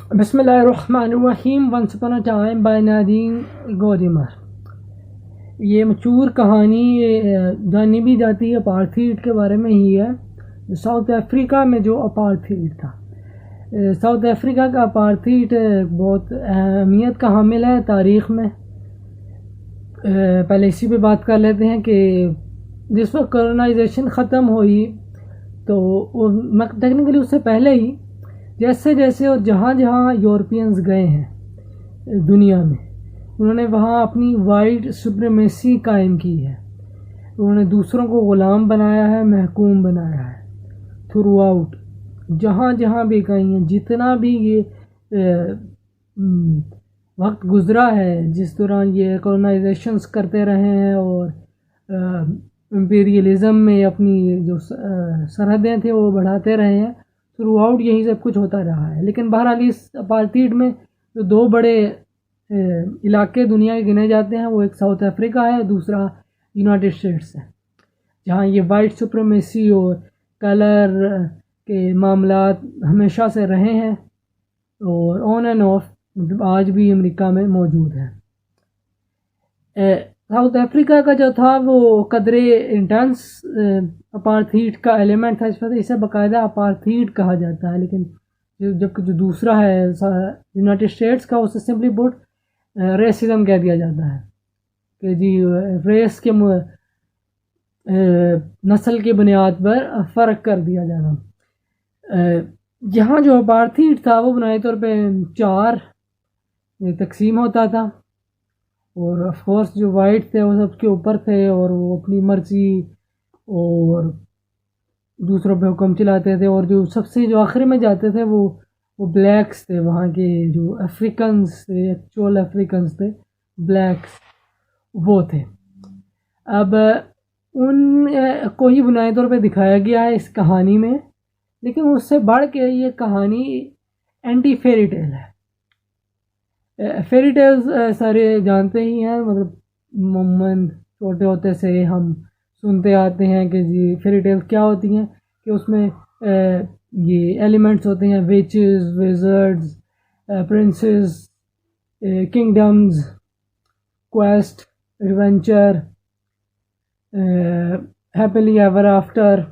बिस्मिल्लाहिर्रहमानिर्रहीम। Once upon a time by Nadine Gordimer. ये मशहूर कहानी जानी भी जाती है अपार्थीड के बारे में ही है। साउथ अफ्रीका में जो अपार्थीड था, साउथ अफ्रीका का अपार्थीड बहुत अहमियत का हामिल है तारीख़ में। पहले इसी पे बात कर लेते हैं कि जिस वक्त कॉलोनाइजेशन ख़त्म हुई तो टेक्निकली उससे पहले ही जैसे जैसे और जहाँ जहाँ यूरोपियंस गए हैं दुनिया में, उन्होंने वहाँ अपनी वाइट सुप्रीमेसी कायम की है। उन्होंने दूसरों को ग़ुलाम बनाया है, महकूम बनाया है थ्रू आउट, जहाँ जहाँ भी गई हैं। जितना भी ये वक्त गुज़रा है, जिस दौरान ये कॉलोनाइजेशंस करते रहे हैं और इम्पीरियलिज़म में अपनी जो सरहदें थे वो बढ़ाते रहे हैं, थ्रू आउट यही सब कुछ होता रहा है। लेकिन बहरहाल इस अपार्थीड में जो दो बड़े इलाके दुनिया के गिने जाते हैं, वो एक साउथ अफ्रीका है, दूसरा यूनाइटेड स्टेट्स है, जहाँ ये वाइट सुप्रीमेसी और कलर के मामलात हमेशा से रहे हैं और ऑन एंड ऑफ आज भी अमेरिका में मौजूद है। साउथ अफ्रीका का जो था वो कदरे इंटेंस अपार्थीड का एलिमेंट था, इस वजह इसे बाकायदा अपार्थीड कहा जाता है। लेकिन जबकि जो दूसरा है यूनाइटेड स्टेट्स का, उसे सिंपली पुट रेसिज्म कह दिया जाता है कि जी रेस के नस्ल की बुनियाद पर फ़र्क कर दिया जाना। यहाँ जो अपार्थीड था वो बुनियादी तौर पे 4 तकसीम होता था और ऑफ कोर्स जो वाइट थे वो सबके ऊपर थे और वो अपनी मर्ज़ी और दूसरों पे हुक्म चलाते थे, और जो सबसे जो आखिर में जाते थे वो ब्लैक्स थे। वहाँ के जो अफ्रीकन्स थे, एक्चुअल अफ्रीकन्स थे, ब्लैक्स वो थे। अब उन को ही बुनियादी तौर पे दिखाया गया है इस कहानी में, लेकिन उससे बढ़ के ये कहानी एंटी फेरी टेल है। फेरी टेल्स सारे जानते ही हैं, मतलब मोमन छोटे होते से हम सुनते आते हैं कि जी फेरी टेल्स क्या होती हैं, कि उसमें ये एलिमेंट्स होते हैं, witches, wizards, princess, kingdoms, quest, adventure, happily ever after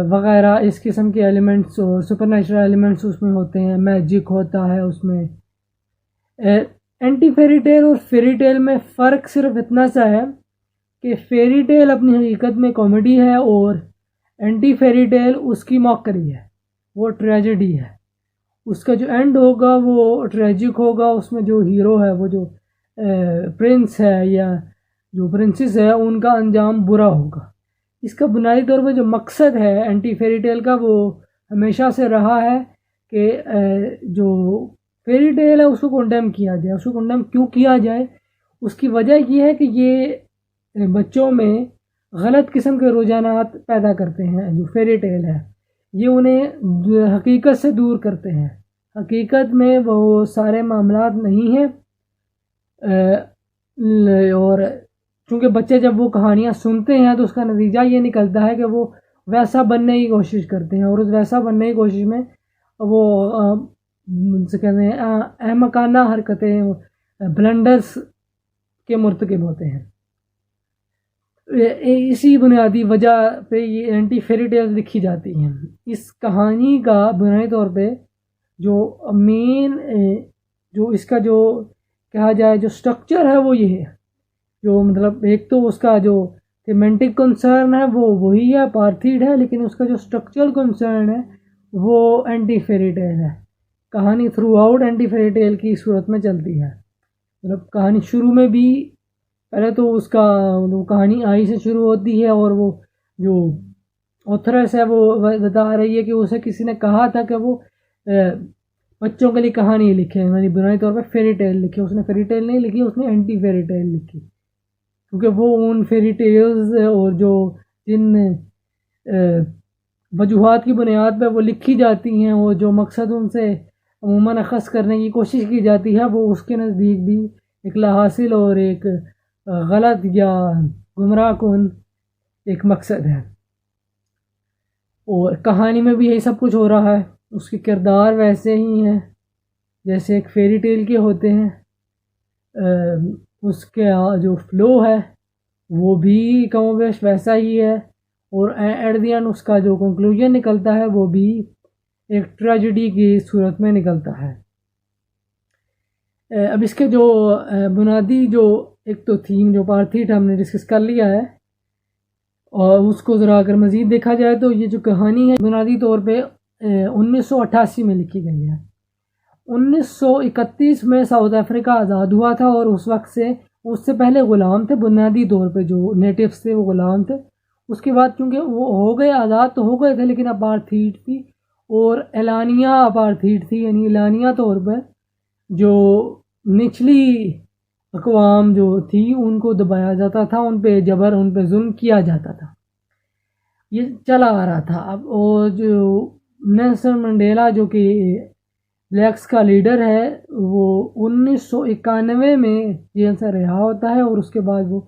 वगैरह इस किस्म के एलिमेंट्स और सुपरनेचुरल एलिमेंट्स उसमें होते हैं, मैजिक होता है उसमें। एंटी फेरी टेल और फेरी टेल में फ़र्क सिर्फ इतना सा है कि फेरी टेल अपनी हकीकत में कॉमेडी है और एंटी फेरी टेल उसकी मॉकरी है, वो ट्रेजेडी है। उसका जो एंड होगा वो ट्रेजिक होगा, उसमें जो हीरो है, वो जो प्रिंस है या जो प्रिंसेस है, उनका अंजाम बुरा होगा। इसका बुनियादी तौर पर जो मकसद है एंटी फेरी टेल का, वो हमेशा से रहा है कि जो फेरी टेल है उसको कंडेम किया जाए। उसको कंडेम क्यों किया जाए? उसकी वजह ये है कि ये बच्चों में गलत किस्म के रुझानात पैदा करते हैं। जो फेरी टेल है ये उन्हें हकीकत से दूर करते हैं। हकीकत में वो सारे मामलात नहीं हैं, और चूँकि बच्चे जब वो कहानियाँ सुनते हैं तो उसका नतीजा ये निकलता है कि वो वैसा बनने की कोशिश करते हैं, और उस वैसा बनने की कोशिश में वो उनसे कहते हैं अहमकाना हरकतें, ब्लंडर्स के मुर्तकिब होते हैं। इसी बुनियादी वजह पे ये एंटी फेरी टेल्स लिखी जाती हैं। इस कहानी का बुनियादी तौर पे जो मेन जो इसका जो कहा जाए जो स्ट्रक्चर है वो ये है, जो मतलब एक तो उसका जो थीमेटिक कंसर्न है वो वही है, अपार्थीड है, लेकिन उसका जो स्ट्रक्चरल कंसर्न है वो एंटी फेरी टेल है। कहानी through out anti fairy tale की सूरत में चलती है। मतलब कहानी शुरू में भी पहले तो उसका वो कहानी आई से शुरू होती है, और वो जो ऑथरस है वो बता रही है कि उसे किसी ने कहा था कि वो बच्चों के लिए कहानी लिखे, यानी बुनियादी तौर पर फेरी टेल लिखे। उसने फेरी टेल नहीं लिखी, उसने एंटी फेरी टेल लिखी, क्योंकि वो उन फेरी टेल्स और जो जिन वजूहात की बुनियाद पर वो लिखी जाती हैं, वो जो मकसद उनसे अमूमन अखज़ करने की कोशिश की जाती है, वो उसके नज़दीक भी एक लाहासिल और एक गलत या गुमराह कुन एक मकसद है। और कहानी में भी यही सब कुछ हो रहा है। उसके किरदार वैसे ही हैं जैसे एक फेरी टेल के होते हैं। उसके जो फ्लो है वो भी कमोबेश वैसा ही है, और एट द एंड उसका जो कंक्लूजन निकलता है वो भी एक ट्रेजेडी की सूरत में निकलता है। अब इसके जो बुनियादी जो एक तो थीम जो पार्ट थी हमने डिस्कस कर लिया है, और उसको ज़रा अगर मज़ीद देखा जाए तो ये जो कहानी है बुनियादी तौर पे 1988 में लिखी गई है। 1931 में साउथ अफ्रीका आज़ाद हुआ था, और उस वक्त से उससे पहले ग़ुलाम थे, बुनियादी तौर पे जो नेटिव्स थे वो ग़ुलाम थे। उसके बाद चूँकि वो हो गए, आज़ाद तो हो गए थे, लेकिन अपार्थीड थी, और एलानिया अपार्थीड थी, यानी एलानिया तौर पर जो निचली अक़वाम जो थी उनको दबाया जाता था, उन पे जबर, उन पे जुल्म किया जाता था, ये चला आ रहा था। अब वो जो नेल्सन मंडेला जो कि ब्लैक्स का लीडर है, वो 1991 में जेल से रिहा होता है, और उसके बाद वो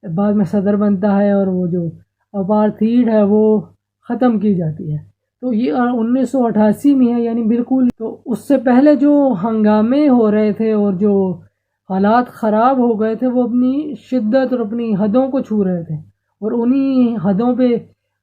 बाद में सदर बनता है, और वो जो अपार्थीड है वो ख़त्म की जाती है। तो ये 1988 में है, यानी बिल्कुल। तो उससे पहले जो हंगामे हो रहे थे और जो हालात ख़राब हो गए थे वो अपनी शिद्दत और अपनी हदों को छू रहे थे, और उन्हीं हदों पे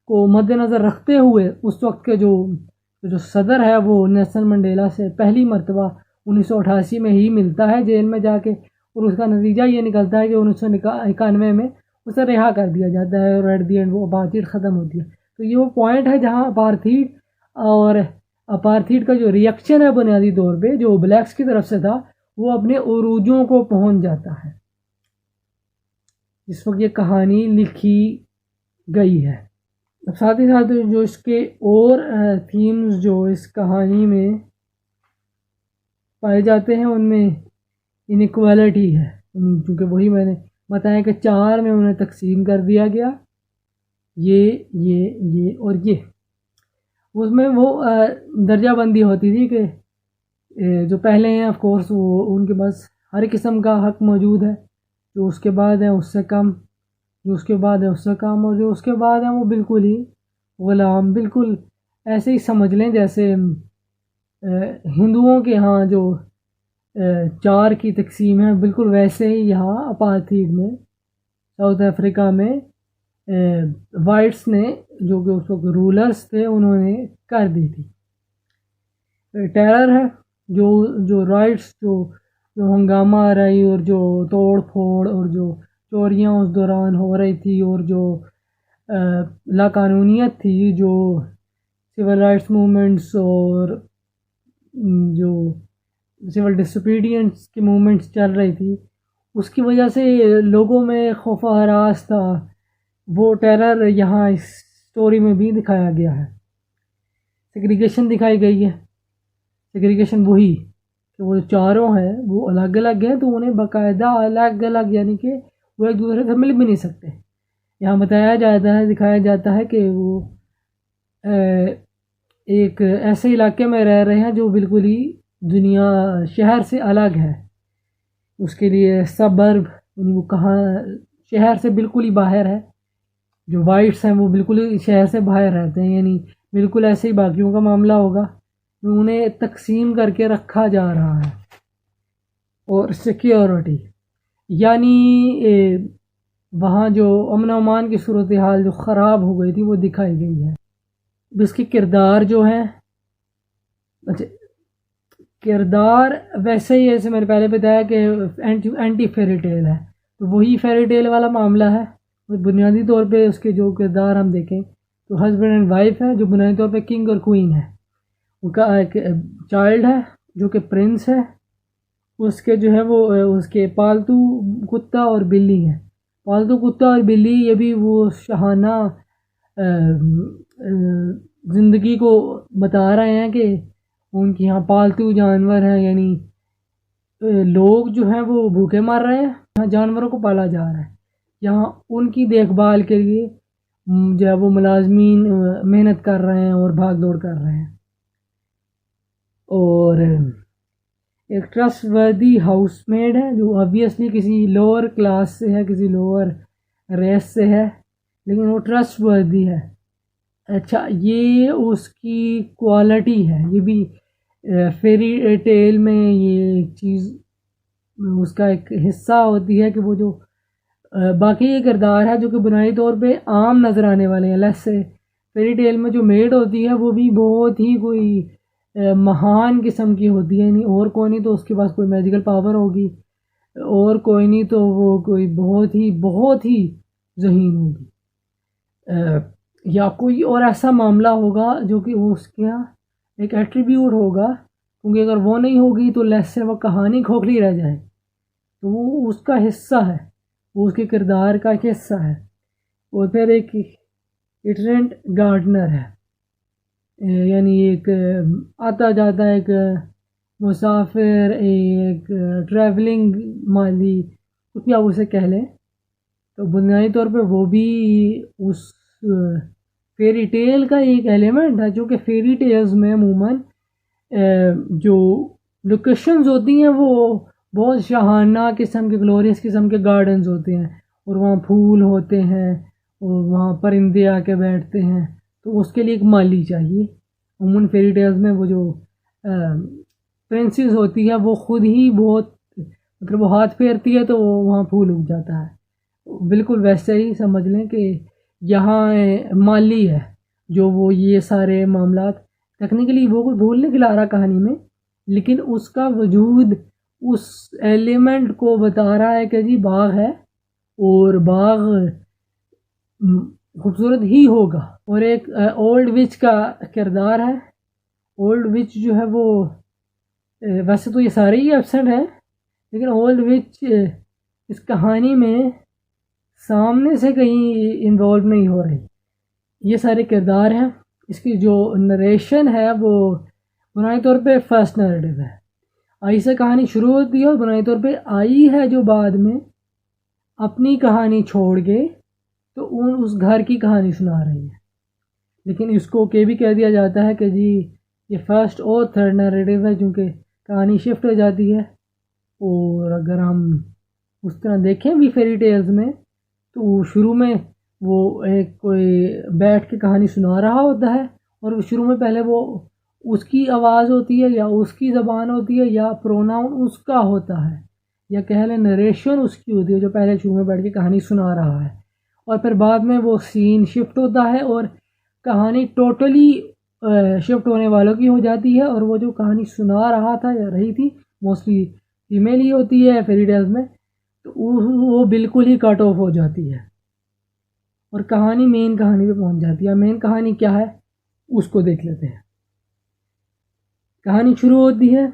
को मद्देनज़र रखते हुए उस वक्त के जो सदर है वो नेल्सन मंडेला से पहली मरतबा 1988 में ही मिलता है जेल में जाके, और उसका नतीजा ये निकलता है कि 1991 में उसे रिहा कर दिया जाता है, और एट दी एंड वो अपार्थीड ख़त्म होती है। तो ये वो पॉइंट है जहाँ अपार्थीड और अपार्थीड का जो रिएक्शन है बुनियादी तौर पे जो ब्लैक्स की तरफ से था वो अपने उरूजों को पहुंच जाता है जिस वक्त ये कहानी लिखी गई है। अब साथ ही साथ जो इसके और थीम्स जो इस कहानी में पाए जाते हैं उनमें इनइक्वालिटी है, क्योंकि वही मैंने बताया कि 4 में उन्हें तकसीम कर दिया गया, ये और ये। उसमें वो दर्जा बंदी होती थी कि जो पहले हैं ऑफ कोर्स वो उनके पास हर किस्म का हक मौजूद है, जो उसके बाद है उससे कम, जो उसके बाद है उससे कम, और जो उसके बाद है वो बिल्कुल ही ग़ुलाम। बिल्कुल ऐसे ही समझ लें जैसे हिंदुओं के यहाँ जो 4 की तकसीम है, बिल्कुल वैसे ही यहाँ अपार्थीड में साउथ अफ्रीका में वाइट्स ने जो कि उस वक्त रूलर्स थे उन्होंने कर दी थी। टेरर है जो राइट्स जो हंगामा आ रही और जो तोड़ फोड़ और जो चोरियां उस दौरान हो रही थी और जो लाकानूनियत थी, जो सिविल राइट्स मूवमेंट्स और जो सिविल डिसोबीडियंस की मूवमेंट्स चल रही थी, उसकी वजह से लोगों में खौफ हरास था। वो टेरर यहाँ इस स्टोरी में भी दिखाया गया है। सेग्रीगेशन दिखाई गई है। सेग्रीगेशन वही कि वो चारों हैं वो अलग अलग हैं, तो उन्हें बाकायदा अलग अलग यानी कि वो एक दूसरे से मिल भी नहीं सकते। यहाँ बताया जाता है, दिखाया जाता है कि वो एक ऐसे इलाके में रह रहे हैं जो बिल्कुल ही दुनिया शहर से अलग है। उसके लिए सबर्ब यानी वो कहाँ शहर से बिल्कुल ही बाहर है। जो वाइट्स हैं वो बिल्कुल ही शहर से बाहर रहते हैं, यानी बिल्कुल ऐसे ही बाकियों का मामला होगा, उन्हें तकसीम करके रखा जा रहा है। और सिक्योरिटी यानी वहाँ जो अमन अमान की सूरत हाल जो ख़राब हो गई थी वो दिखाई गई है। इसके किरदार जो हैं, अच्छा किरदार वैसे ही जैसे मैंने पहले बताया कि एंटी फेरी टेल है, तो वही फेरी टेल वाला मामला है। बुनियादी तौर पे उसके जो किरदार हम देखें तो हस्बैंड एंड वाइफ है जो बुनियादी तौर पे किंग और क्वीन है। उनका एक चाइल्ड है जो कि प्रिंस है। उसके जो है वो उसके पालतू कुत्ता और बिल्ली है। पालतू कुत्ता और बिल्ली ये भी वो शहाना ज़िंदगी को बता रहे हैं कि उनके यहाँ पालतू जानवर हैं, यानी लोग जो हैं वो भूखे मर रहे हैं, यहाँ जानवरों को पाला जा रहा है। यहाँ उनकी देखभाल के लिए जो है वो मुलाजमीन मेहनत कर रहे हैं और भाग दौड़ कर रहे हैं। और एक ट्रस्टवर्दी हाउसमेड है जो ऑब्वियसली किसी लोअर क्लास से है, किसी लोअर रेस से है, लेकिन वो ट्रस्टवर्दी है। अच्छा, ये उसकी क्वालिटी है, ये भी फेरी टेल में ये एक चीज़ उसका एक हिस्सा होती है कि वो जो बाकी ये किरदार है जो कि बुनियादी तौर पे आम नज़र आने वाले हैं। लेट्स से फेरी टेल में जो मेड होती है वो भी बहुत ही कोई महान किस्म की होती है, नहीं और कोई नहीं तो उसके पास कोई मैजिकल पावर होगी, और कोई नहीं तो वो कोई बहुत ही ज़हीन होगी, या कोई और ऐसा मामला होगा जो कि उसके यहाँ एक एट्रीब्यूट होगा, क्योंकि अगर वो नहीं होगी तो लेट्स से वो कहानी खोखली रह जाए। तो वो उसका हिस्सा है, वो उसके किरदार का एक हिस्सा है। और फिर एक इटरेंट गार्डनर है, यानी एक आता जाता एक मुसाफिर, एक ट्रैवलिंग माली, कुछ भी आप उसे कह लें। तो बुनियादी तौर पे वो भी उस फेरी टेल का एक एलिमेंट है, जो कि फेरी टेल्स में अमूमन जो लोकेशंस होती हैं वो बहुत शाहाना किस्म के, ग्लोरियस किस्म के गार्डन्स होते हैं, और वहाँ फूल होते हैं और वहाँ परिंदे आके बैठते हैं। तो उसके लिए एक माली चाहिए। अमूमन फेरी टेल्स में वो जो प्रिंसेस होती है वो खुद ही बहुत, मतलब वो हाथ फेरती है तो वहाँ फूल उग जाता है। बिल्कुल वैसे ही समझ लें कि यहाँ माली है जो वो ये सारे मामलात, टेक्निकली वो कोई भूल नहीं खिला रहा कहानी में, लेकिन उसका वजूद उस एलिमेंट को बता रहा है कि जी बाग है और बाग खूबसूरत ही होगा। और एक ओल्ड विच का किरदार है। ओल्ड विच जो है वो वैसे तो ये सारे ही एब्सेंट हैं, लेकिन ओल्ड विच इस कहानी में सामने से कहीं इन्वॉल्व नहीं हो रही। ये सारे किरदार हैं। इसकी जो नरेशन है वो बुनियादी तौर पे फर्स्ट नैरेटिव है। आई से कहानी शुरू होती है और बुनियादी तौर पे आई है जो बाद में अपनी कहानी छोड़ के तो उस घर की कहानी सुना रही है। लेकिन इसको के भी कह दिया जाता है कि जी ये फर्स्ट और थर्ड नैरेटिव है, क्योंकि कहानी शिफ्ट हो जाती है। और अगर हम उस तरह देखें भी फेरी टेल्स में, तो शुरू में वो एक कोई बैठ के कहानी सुना रहा होता है, और शुरू में पहले वो उसकी आवाज़ होती है या उसकी ज़बान होती है या प्रोनाउन उसका होता है, या कह लें नरेशन उसकी होती है, जो पहले शुरू में बैठ के कहानी सुना रहा है। और फिर बाद में वो सीन शिफ्ट होता है और कहानी टोटली शिफ्ट होने वालों की हो जाती है, और वो जो कहानी सुना रहा था या रही थी, मोस्टली फीमेल ही होती है फेरी टेल्स में, तो वो बिल्कुल ही कट ऑफ हो जाती है और कहानी मेन कहानी पे पहुंच जाती है। मेन कहानी क्या है उसको देख लेते हैं। कहानी शुरू होती है,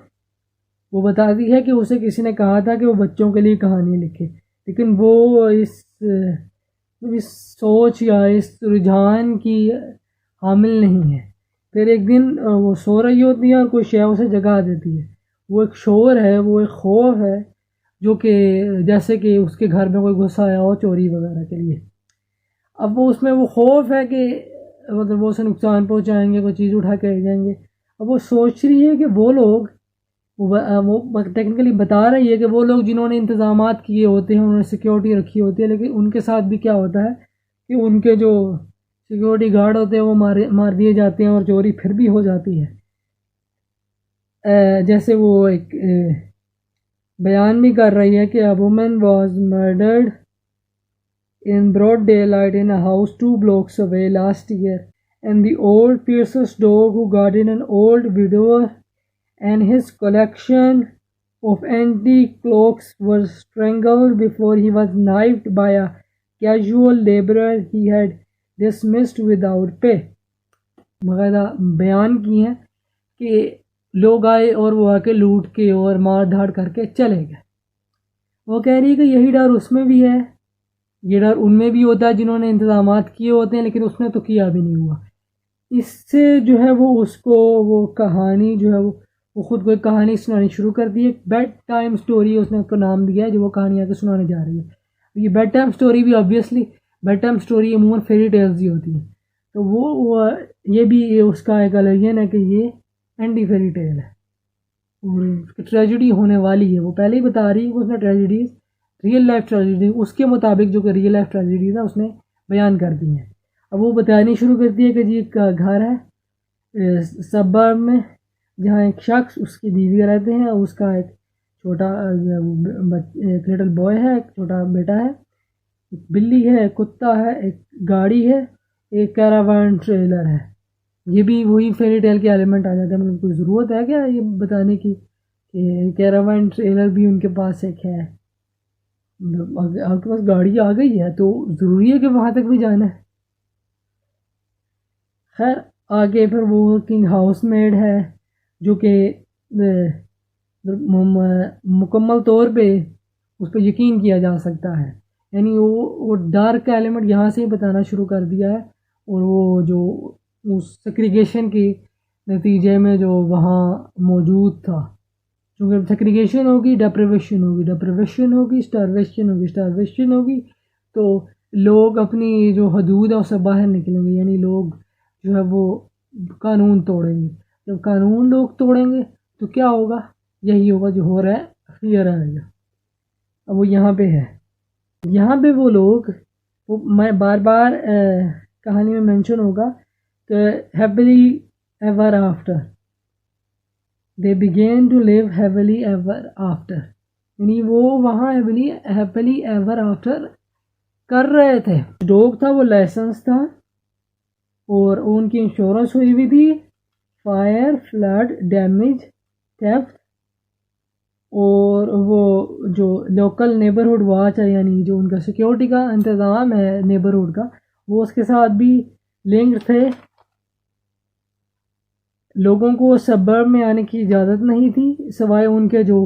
वो बताती है कि उसे किसी ने कहा था कि वो बच्चों के लिए कहानी लिखे, लेकिन वो इस सोच या इस रुझान की हामिल नहीं है। फिर एक दिन वो सो रही होती है और कोई शय उसे जगा देती है। वो एक शोर है, वो एक खौफ है, जो कि जैसे कि उसके घर में कोई घुस आया हो चोरी वगैरह के लिए। अब वो उसमें वो खौफ है कि मतलब वो उसे नुकसान पहुंचाएंगे, कोई चीज़ उठा के ले जाएंगे। अब वो सोच रही है कि वो लोग, वो टेक्निकली बता रही है कि वो लोग जिन्होंने इंतज़ामात किए होते हैं, उन्होंने सिक्योरिटी रखी होती है, लेकिन उनके साथ भी क्या होता है कि उनके जो सिक्योरिटी गार्ड होते हैं वो मार दिए जाते हैं और चोरी फिर भी हो जाती है। जैसे वो एक बयान भी कर रही है कि a woman was murdered in broad daylight in a house 2 blocks away last year, and the old fiercest dog who guarded an old widower and his collection of antique clocks was strangled before he was knifed by a casual laborer he had dismissed without pay। बकायदा बयान की है कि लोग आए और वो आके लूट के और मार धाड़ करके चले गए। वो कह रही है कि यही डर उसमें भी है, ये डर उनमें भी होता है जिन्होंने इंतज़ामात किए होते हैं, लेकिन उसने तो किया भी नहीं हुआ। इससे जो है वो उसको वो कहानी जो है वो खुद को एक कहानी सुनानी शुरू कर दी है। बेड टाइम स्टोरी उसने उसको नाम दिया है, जो वो कहानी आके सुनाने जा रही है। ये बेड टाइम स्टोरी भी ऑब्वियसली बेड टाइम स्टोरी अमूमन फेरी टेल्स ही होती है, तो वो ये भी उसका एक एलियन है कि ये एंटी फेरी टेल है और ट्रेजिडी होने वाली है। वो पहले ही बता रही है कि उसने ट्रेजिडीज़ रियल लाइफ ट्रेजिडी उसके मुताबिक जो कि रियल लाइफ ट्रेजिडीज़ है उसने बयान कर दी हैं। अब वो बतानी शुरू करती है कि जी एक घर है सबर्ब में, जहाँ एक शख्स उसकी बीवी रहते हैं, उसका एक छोटा एक लिटिल बॉय है, एक छोटा बेटा है, एक बिल्ली है, एक कुत्ता है, एक गाड़ी है, एक कैरावान ट्रेलर है। ये भी वही फेरी टेल के एलिमेंट आ जाते हैं। मतलब कोई ज़रूरत है क्या ये बताने की कि कैरावान ट्रेलर भी उनके पास एक है? मतलब आपके पास गाड़ी आ गई है तो ज़रूरी है कि वहाँ तक भी जाना है। खैर आगे फिर वो वर्किंग हाउस मेड है जो कि मुकम्मल तौर पे उस पर यकीन किया जा सकता है। यानी वो डार्क एलिमेंट यहाँ से ही बताना शुरू कर दिया है। और वो जो उस सेग्रीगेशन के नतीजे में जो वहाँ मौजूद था, क्योंकि सेग्रीगेशन होगी डेप्रिवेशन होगी, डेप्रिवेशन होगी स्टारवेशन होगी, स्टारवेशन होगी तो लोग अपनी जो हदूद है उससे बाहर निकलेंगे। यानी लोग जो है वो कानून तोड़ेंगे। जब कानून लोग तोड़ेंगे तो क्या होगा? यही होगा जो हो रहा है, फियर आएगा। अब वो यहाँ पे है, यहाँ पे वो लोग, वो मैं बार बार कहानी में मेंशन होगा कि happily ever after, they begin to live happily ever after. यानी वो वहाँ हैप्पीली एवर आफ्टर कर रहे थे। डॉग था वो लाइसेंस था और उनकी इंश्योरेंस हुई हुई थी फायर, फ्लड, डैमेज, थेफ्ट। और वो जो लोकल नेबरहुड वॉच है, यानी जो उनका सिक्योरिटी का इंतज़ाम है नेबरहुड का, वो उसके साथ भी लिंक्ड थे। लोगों को सबर्ब में आने की इजाज़त नहीं थी सिवाय उनके जो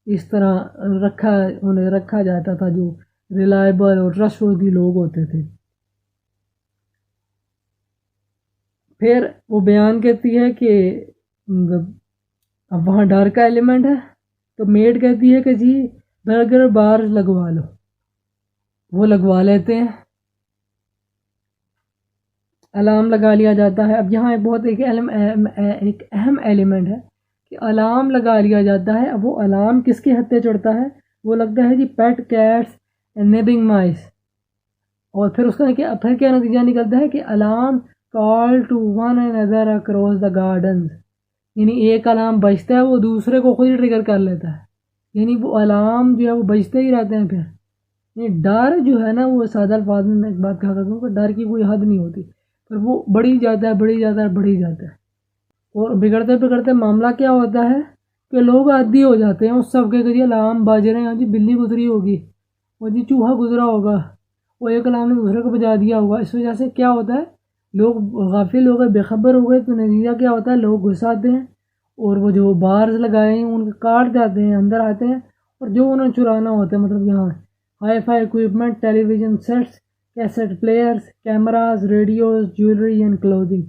इस तरह उन्हें रखा जाता था, जो रिलायबल और ट्रस्टवर्दी लोग होते थे। फिर वो बयान करती है कि अब वहाँ डर का एलिमेंट है तो मेड कहती है कि जी बर्गर बार लगवा लो। वो लगवा लेते हैं, अलार्म लगा लिया जाता है। अब यहाँ एक अहम एलिमेंट है कि अलार्म लगा लिया जाता है। अब वो अलार्म किसके हद पे चढ़ता है? वो लगता है जी पेट कैट्स एंड नेबिंग माइस। और फिर उसका फिर क्या नतीजा निकलता है कि alarm call to one and other across the garden. यानी एक अलार्म बजता है, वो दूसरे को खुद ही ट्रिगर कर लेता है। यानी वो अलार्म जो है वो बजते ही रहते हैं। फिर ये डर जो है ना, वो सादा अल्फाज में मैं एक बात कहा करता हूँ कि डर की कोई हद नहीं होती, पर वो बढ़ी जाता है, बढ़ी जाता है, बढ़ी जाता है। और बिगड़ते बिगड़ते मामला क्या होता है कि लोग आदी हो जाते हैं उस सब के जरिए अलार्म बाज रहे हैं, जी बिल्ली गुजरी होगी, और जी चूहा गुजरा होगा, वो एक अलार्म ने दूसरे को बजा दिया होगा। इस वजह से क्या होता है, लोग गाफिल हो गए, बेखबर हो गए, तो नतीजा क्या होता है, लोग घुस आते हैं और वो जो बार्स लगाए हैं उनको काट जाते हैं, अंदर आते हैं और जो उन्हें चुराना होता है, मतलब यहाँ hi fi equipment, television sets, cassette players, cameras, radios, jewellery and clothing,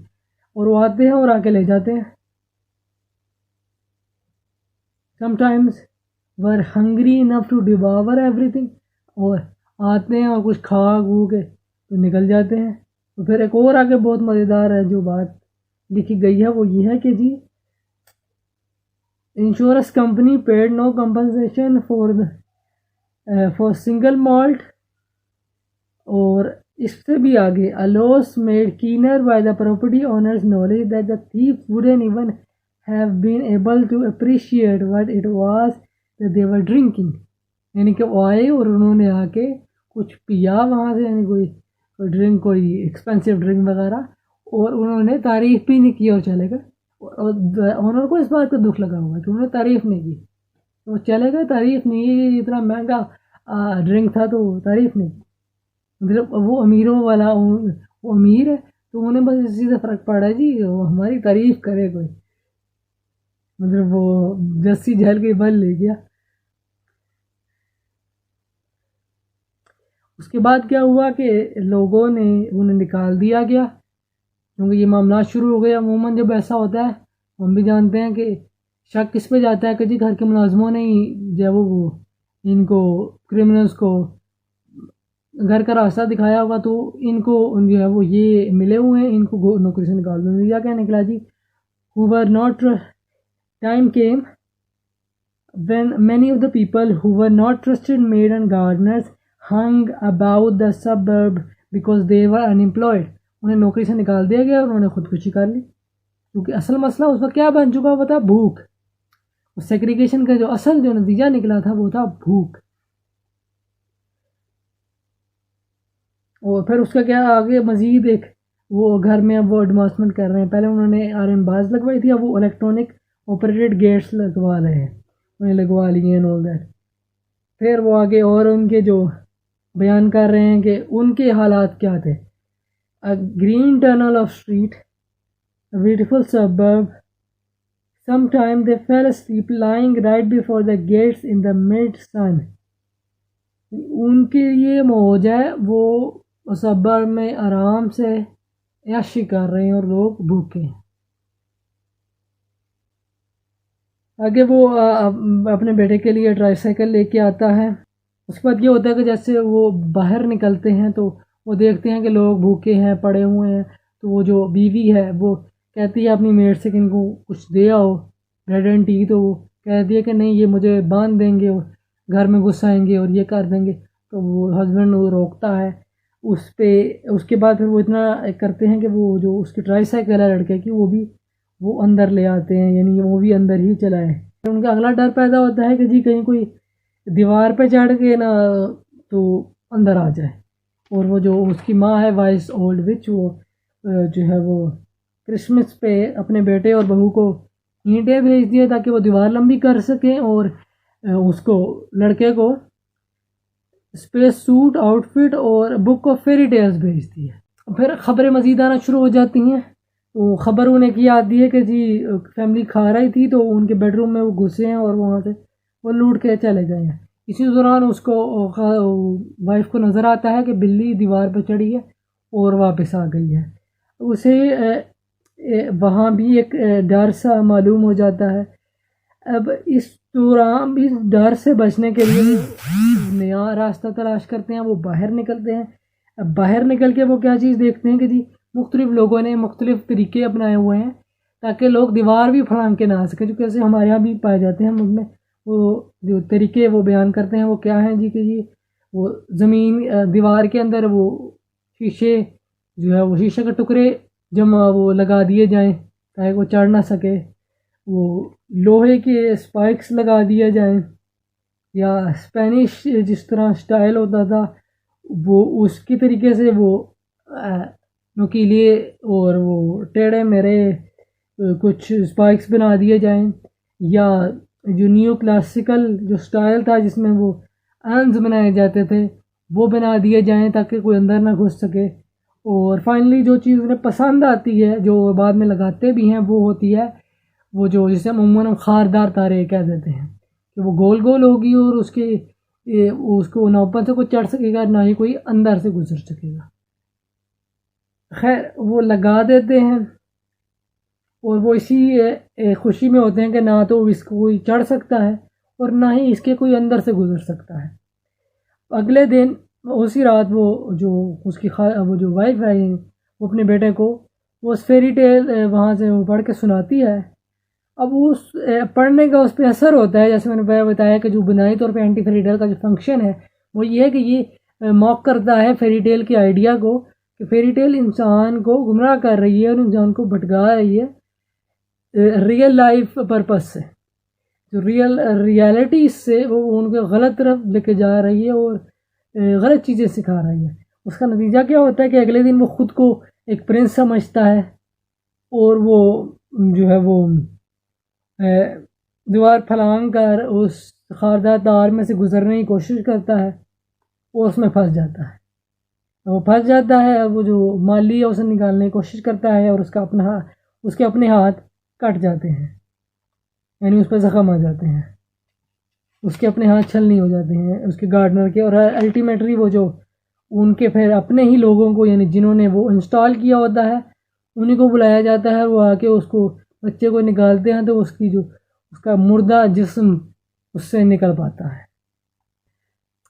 और वो आते हैं और आके ले जाते हैं। Sometimes we're hungry enough to devour everything, और आते हैं और कुछ खा खू के तो निकल जाते हैं। तो फिर एक और आगे बहुत मज़ेदार है जो बात लिखी गई है, वो ये है कि जी insurance company paid no compensation for single malt. और इससे भी आगे, a loss made keener by the property owners knowledge that the thief wouldn't even have been able to appreciate what it was that they were drinking. यानी कि वो आए और उन्होंने आके कुछ पिया वहाँ से, यानी कोई ड्रिंक, कोई एक्सपेंसिव ड्रिंक वगैरह, और उन्होंने तारीफ भी नहीं की और चले गए। और ऑनर को इस बात का दुख लगा हुआ है कि उन्होंने तारीफ नहीं की, तो चले गए, तारीफ नहीं की, इतना महंगा ड्रिंक था तो तारीफ नहीं की। मतलब वो अमीरों वाला, वो अमीर है तो उन्हें बस इसी से फ़र्क पड़ रहा है जी वो हमारी तारीफ करे कोई। मतलब वो जस्सी झल के बल ले गया। उसके बाद क्या हुआ कि लोगों ने उन्हें निकाल दिया गया, क्योंकि ये मामला शुरू हो गया। अमूमन जब ऐसा होता है, हम भी जानते हैं कि शक किस पे जाता है कि जी घर के मुलाजमों ने ही जो है वो इनको, क्रिमिनल्स को घर का रास्ता दिखाया होगा, तो इनको जो है वो ये मिले हुए हैं, इनको नौकरी से निकाल दो। नतीजा क्या निकला जी, who were not time came when many of the people who were not trusted maid and gardeners hung about the suburb because they were unemployed। उन्हें नौकरी से निकाल दिया गया और उन्होंने खुदकुशी कर ली, क्योंकि असल मसला उसका क्या बन चुका हुआ था, भूख। सेग्रीगेशन का जो असल जो नतीजा निकला था वो था भूख। और फिर उसका क्या आगे मज़ीद एक वो घर में अब वो एडवांसमेंट कर रहे हैं। पहले उन्होंने आयरन बार्स लगवाई थी, अब वो इलेक्ट्रॉनिक ऑपरेटेड गेट्स लगवा रहे हैं, उन्हें लगवा लिए एंड ऑल दैट। फिर वो आगे और उनके जो बयान कर रहे हैं कि उनके हालात क्या थे। A green tunnel of street, a beautiful suburb, sometime they fell asleep lying right before the gates in the mid sun। उनके लिए मौज है, वो सबर्ब में आराम से याशी कर रहे हैं और लोग भूखे हैं। आगे वो अपने बेटे के लिए ट्राईसाइकिल लेके आता है। उसके बाद ये होता है कि जैसे वो बाहर निकलते हैं तो वो देखते हैं कि लोग भूखे हैं, पड़े हुए हैं, तो वो जो बीवी है वो कहती है अपनी मेड से कि इनको कुछ दे आओ, ब्रेड एंड टी। तो वो कहती है कि नहीं, ये मुझे बांध देंगे और घर में घुसाएंगे और ये कर देंगे। तो वो हस्बैंड वो रोकता है उस पर। उसके बाद फिर वो इतना करते हैं कि वो जो उसकी ट्राईसाइकिल है लड़के की वो अंदर ले आते हैं, यानी वो भी अंदर ही चलाए। उनका अगला डर पैदा होता है कि जी कहीं कोई दीवार पे चढ़ के ना तो अंदर आ जाए। और वो जो उसकी माँ है वाइस ओल्ड विच, वो जो है वो क्रिसमस पे अपने बेटे और बहू को ईंटें भेज दिए ताकि वो दीवार लंबी कर सकें, और उसको लड़के को स्पेस सूट आउटफिट और बुक ऑफ फेरी टेल्स भेज दिए। फिर ख़बरें मज़ीद आना शुरू हो जाती हैं। तो ख़बर उन्हें की आती है कि जी फैमिली खा रही थी तो उनके बेडरूम में वो घुसे हैं और वहाँ से वो लूट के चले गए हैं। इसी दौरान उसको वाइफ को नज़र आता है कि बिल्ली दीवार पर चढ़ी है और वापस आ गई है। उसे वहाँ भी एक डर सा मालूम हो जाता है। अब इस दौरान इस डर से बचने के लिए नया रास्ता तलाश करते हैं, वो बाहर निकलते हैं। अब बाहर निकल के वो क्या चीज़ देखते हैं कि जी मुख्तलिफ लोगों ने मुख्तलिफ तरीके अपनाए हुए हैं ताकि लोग दीवार भी फलांग के ना आ सकें, जो कैसे हमारे यहाँ भी पाए जाते हैं। हम उनमें वो जो तरीके वो बयान करते हैं वो क्या हैं जी कि जी वो ज़मीन दीवार के अंदर वो शीशे जो है वो शीशे के टुकड़े जमा वो लगा दिए जाएं ताकि वो चढ़ ना सके, वो लोहे के स्पाइक्स लगा दिए जाएं, या स्पेनिश जिस तरह स्टाइल होता था वो उसकी तरीके से वो नुकीले और वो टेढ़े मेरे कुछ स्पाइक्स बना दिए जाएं, या जो न्यू क्लासिकल जो स्टाइल था जिसमें वो आर्म्स बनाए जाते थे वो बना दिए जाएं ताकि कोई अंदर ना घुस सके। और फाइनली जो चीज़ उन्हें पसंद आती है जो बाद में लगाते भी हैं वो होती है वो जो जिसे हम अमूमन खारदार तारे कह देते हैं, कि वो गोल गोल होगी और उसको ना ऊपर से कोई चढ़ सकेगा ना ही कोई अंदर से गुजर सकेगा। खैर वो लगा देते हैं और वो इसी खुशी में होते हैं कि ना तो इसको कोई चढ़ सकता है और ना ही इसके कोई अंदर से गुजर सकता है। अगले दिन उसी रात वो जो वो जो वाइफ है वो अपने बेटे को वो फेरी टेल वहाँ से वो पढ़ के सुनाती है। अब उस पढ़ने का उस पर असर होता है, जैसे मैंने बताया कि जो बुनियादी तौर पे एंटी फेरी टेल का जो फंक्शन है वो ये है कि ये मॉक करता है फेरी टेल के आइडिया को, कि फेरी टेल इंसान को गुमराह कर रही है और इंसान को भटका रही है रियल लाइफ पर्पस से, जो रियलिटी से वो उनको गलत तरफ लेके जा रही है और गलत चीज़ें सिखा रही है। उसका नतीजा क्या होता है कि अगले दिन वो खुद को एक प्रिंस समझता है और वो जो है वो दीवार फलांग कर उस खारदार तार में से गुजरने की कोशिश करता है और उसमें फंस जाता है। वो फंस जाता है, वो जो माली है उसे निकालने की कोशिश करता है और उसके अपने हाथ कट जाते हैं, यानी उस पर ज़ख्म आ जाते हैं, उसके अपने हाथ छलनी हो जाते हैं उसके गार्डनर के। और अल्टीमेटली वो जो उनके फिर अपने ही लोगों को यानी जिन्होंने वो इंस्टॉल किया होता है उन्हीं को बुलाया जाता है। वो आके उसको बच्चे को निकालते हैं तो उसका मुर्दा जिस्म उससे निकल पाता है।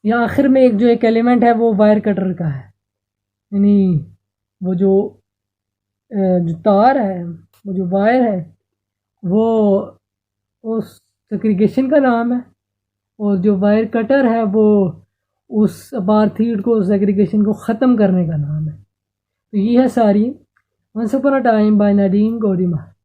या आखिर में एक एलिमेंट है वो वायर कटर का है, यानी वो जो तार है वो जो वायर है वो उस सेग्रीगेशन का नाम है, और जो वायर कटर है वो उस अपार्थीड को सेग्रीगेशन को ख़त्म करने का नाम है। तो ये है सारी once upon a time by Nadine गोदीमा।